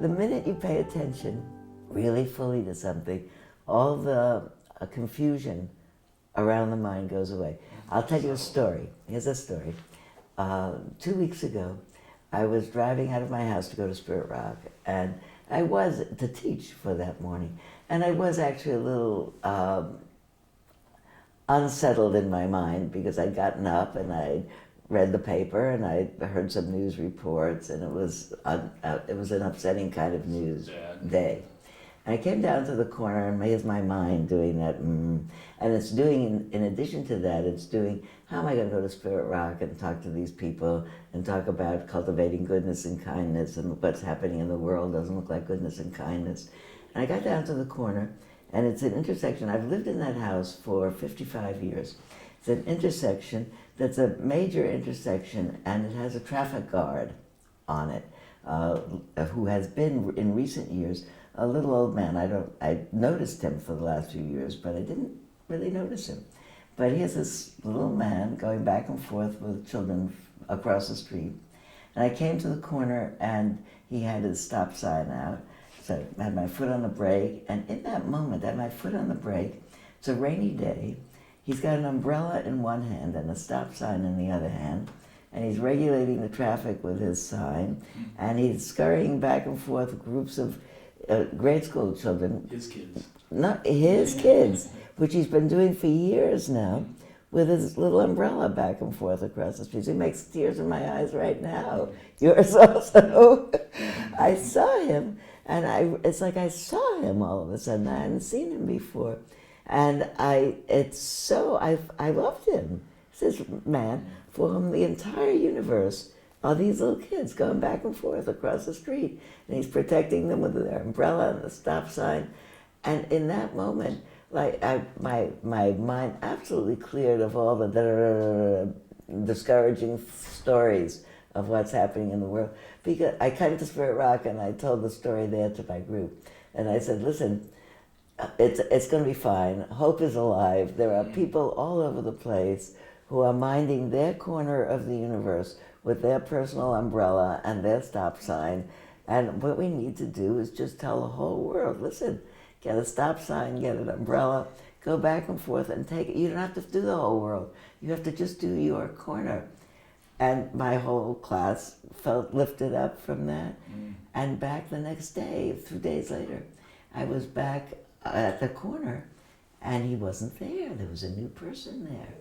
the minute you pay attention really fully to something, all the confusion around the mind goes away. I'll tell you a story. Here's a story. 2 weeks ago, I was driving out of my house to go to Spirit Rock, and I was to teach for that morning, and I was actually a little unsettled in my mind because I'd gotten up and I'd read the paper and I heard some news reports, and it was an upsetting kind of news day. And I came down to the corner, and here's my mind doing that, and it's doing, in addition to that, it's doing, how am I going to go to Spirit Rock and talk to these people and talk about cultivating goodness and kindness, and what's happening in the world doesn't look like goodness and kindness. And I got down to the corner, and it's an intersection. I've lived in that house for 55 years. It's an intersection that's a major intersection, and it has a traffic guard on it, who has been, in recent years, a little old man. I noticed him for the last few years, but I didn't really notice him. But here's this little man going back and forth with children across the street. And I came to the corner, and he had his stop sign out. So I had my foot on the brake, and in that moment, I had my foot on the brake. It's a rainy day. He's got an umbrella in one hand and a stop sign in the other hand, and he's regulating the traffic with his sign, and he's scurrying back and forth with groups of grade school children. His kids. Not his kids, which he's been doing for years now, with his little umbrella back and forth across the streets. It makes tears in my eyes right now. Yours also. I saw him, and it's like I saw him all of a sudden. I hadn't seen him before. And I loved him. It's this man for whom the entire universe are these little kids going back and forth across the street. And he's protecting them with their umbrella and the stop sign. And in that moment, like my mind absolutely cleared of all the discouraging stories of what's happening in the world. Because I came to Spirit Rock and I told the story there to my group. And I said, listen, it's going to be fine. Hope is alive. There are people all over the place who are minding their corner of the universe with their personal umbrella and their stop sign. And what we need to do is just tell the whole world, listen, get a stop sign, get an umbrella, go back and forth and take it. You don't have to do the whole world. You have to just do your corner. And my whole class felt lifted up from that. And back the next day, 2 days later, I was back at the corner, and he wasn't there. There was a new person there.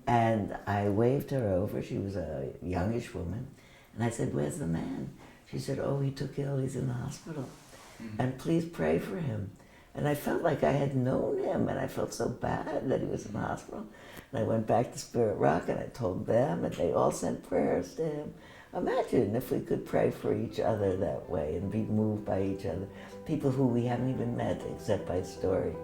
And I waved her over. She was a youngish woman. And I said, where's the man? She said, oh, he took ill. He's in the hospital. And please pray for him. And I felt like I had known him, and I felt so bad that he was in the hospital. And I went back to Spirit Rock, and I told them, and they all sent prayers to him. Imagine if we could pray for each other that way and be moved by each other. People who we haven't even met except by story.